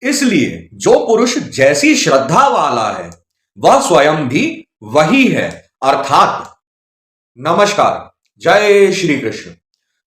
इसलिए जो पुरुष जैसी श्रद्धा वाला है वह स्वयं भी वही है, अर्थात। नमस्कार, जय श्री कृष्ण।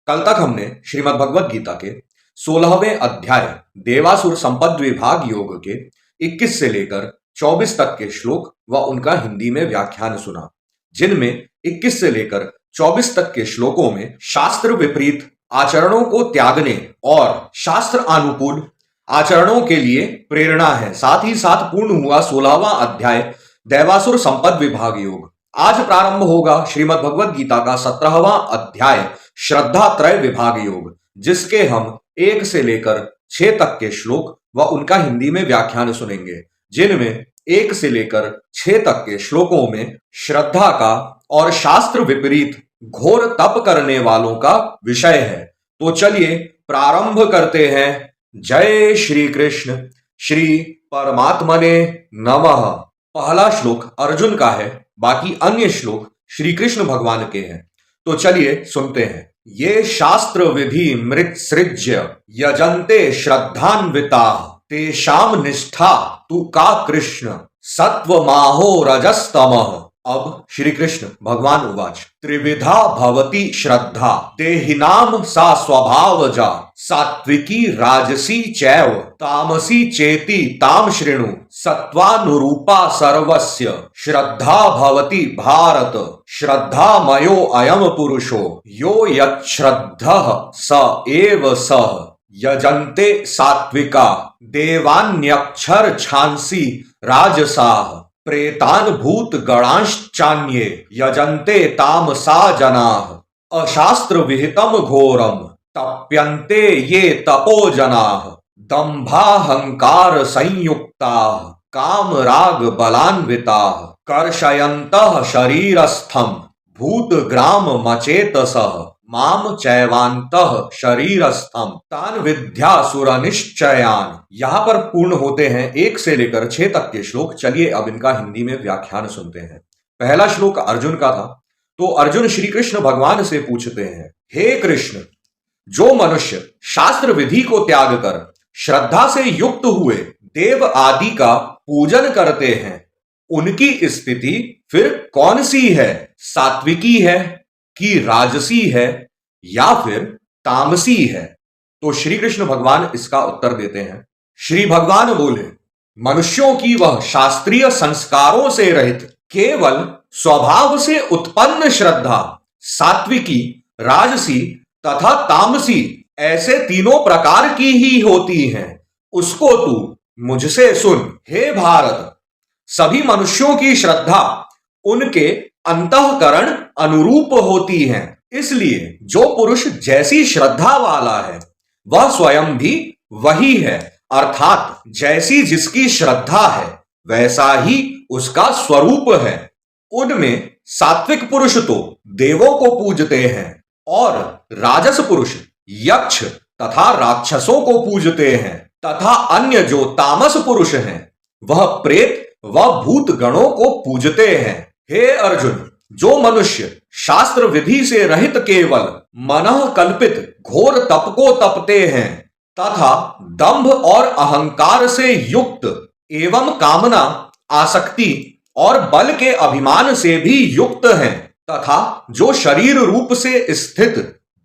कल तक हमने श्रीमद् भगवद गीता के 16वें अध्याय देवासुर संपद विभाग योग के 21 से लेकर 24 तक के श्लोक व उनका हिंदी में व्याख्यान सुना, जिनमें 21 से लेकर 24 तक के श्लोकों में शास्त्र विपरीत आचरणों को त्यागने और शास्त्र अनुकूल आचरणों के लिए प्रेरणा है। साथ ही साथ पूर्ण हुआ 16वां अध्याय देवासुर संपद विभाग योग। आज प्रारंभ होगा श्रीमद् भगवद गीता का 17वां अध्याय श्रद्धा त्रय विभाग योग, जिसके हम 1 से लेकर 6 तक के श्लोक व उनका हिंदी में व्याख्यान सुनेंगे, जिनमें 1 से लेकर 6 तक के श्लोकों में श्रद्धा का और शास्त्र विपरीत घोर तप करने वालों का विषय है। तो चलिए प्रारंभ करते हैं। जय श्री कृष्ण। श्री परमात्मने नमः। पहला श्लोक अर्जुन का है, बाकी अन्य श्लोक श्री कृष्ण भगवान के हैं। तो चलिए सुनते हैं। ये शास्त्र विधि मृत सृज्य यजन्ते श्रद्धान्विता तेषाम निष्ठा तु का कृष्ण सत्वमाहो रजस्तमः। अब श्री कृष्ण भगवान उवाच त्रिविधा भवति श्रद्धा देहिनाम सा स्वभावजा सात्विकी राजसी चैव तामसी चेति ताम शृणु सत्वानुरूपा सर्वस्य श्रद्धा भवति भारत श्रद्धामयो अयम पुरुषो यो यच्छ्रद्धः स एव सः यजन्ते सात्विका देवान्यक्षर छांसी राजसाः प्रेतान भूत गणांश्चान्ये यजन्ते तामसा जनाः अशास्त्र विहितम घोरम तप्यन्ते ये तपो जनाः दंभाहंकार संयुक्ताः काम राग बलान्विताः कर्षयन्तः शरीरस्थम भूत ग्राम मचेतसः माम चैवान्तः शरीरस्थम तान विद्यासुर निश्चयान। यहां पर पूर्ण होते हैं 1 से लेकर 6 तक के श्लोक। चलिए अब इनका हिंदी में व्याख्यान सुनते हैं। पहला श्लोक अर्जुन का था। तो अर्जुन श्री कृष्ण भगवान से पूछते हैं, हे कृष्ण, जो मनुष्य शास्त्र विधि को त्याग कर श्रद्धा से युक्त हुए देव आदि का पूजन करते हैं, उनकी स्थिति फिर कौन सी है? सात्विकी है कि राजसी है या फिर तामसी है? तो श्री कृष्ण भगवान इसका उत्तर देते हैं। श्री भगवान बोले, मनुष्यों की वह शास्त्रीय संस्कारों से रहित केवल स्वभाव से उत्पन्न श्रद्धा सात्विकी, राजसी तथा तामसी ऐसे तीनों प्रकार की ही होती है। उसको तू मुझसे सुन। हे भारत, सभी मनुष्यों की श्रद्धा उनके अंतःकरण अनुरूप होती है। इसलिए जो पुरुष जैसी श्रद्धा वाला है वह स्वयं भी वही है, अर्थात जैसी जिसकी श्रद्धा है वैसा ही उसका स्वरूप है। उनमें सात्विक पुरुष तो देवों को पूजते हैं और राजस पुरुष यक्ष तथा राक्षसों को पूजते हैं, तथा अन्य जो तामस पुरुष हैं वह प्रेत व भूत गणों को पूजते हैं। हे अर्जुन, जो मनुष्य शास्त्र विधि से रहित केवल मनः कल्पित घोर तप को तपते हैं तथा दंभ और अहंकार से युक्त एवं कामना, आसक्ति और बल के अभिमान से भी युक्त हैं, तथा जो शरीर रूप से स्थित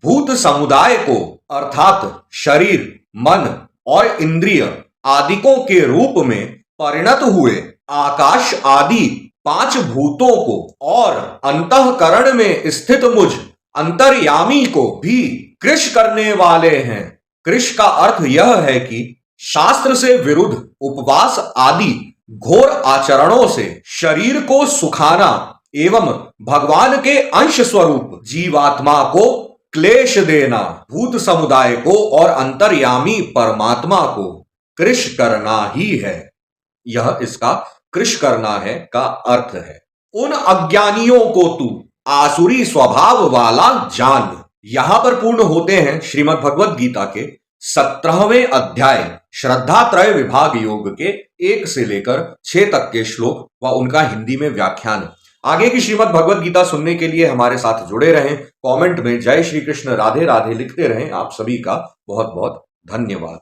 भूत समुदाय को अर्थात शरीर, मन और इंद्रिय आदिकों के रूप में परिणत हुए आकाश आदि 5 भूतों को और अंतःकरण में स्थित मुझ अंतर्यामी को भी कृश करने वाले हैं। कृश का अर्थ यह है कि शास्त्र से विरुद्ध उपवास आदि घोर आचरणों से शरीर को सुखाना एवं भगवान के अंश स्वरूप जीवात्मा को क्लेश देना, भूत समुदाय को और अंतर्यामी परमात्मा को कृश करना ही है। यह इसका कृश करना है का अर्थ है। उन अज्ञानियों को तू आसुरी स्वभाव वाला जान। यहां पर पूर्ण होते हैं श्रीमद् भगवद गीता के 17वें अध्याय श्रद्धा त्रय विभाग योग के 1 से लेकर 6 तक के श्लोक व उनका हिंदी में व्याख्यान। आगे की श्रीमद् भगवद गीता सुनने के लिए हमारे साथ जुड़े रहें। कमेंट में जय श्री कृष्ण, राधे राधे लिखते रहें। आप सभी का बहुत बहुत धन्यवाद।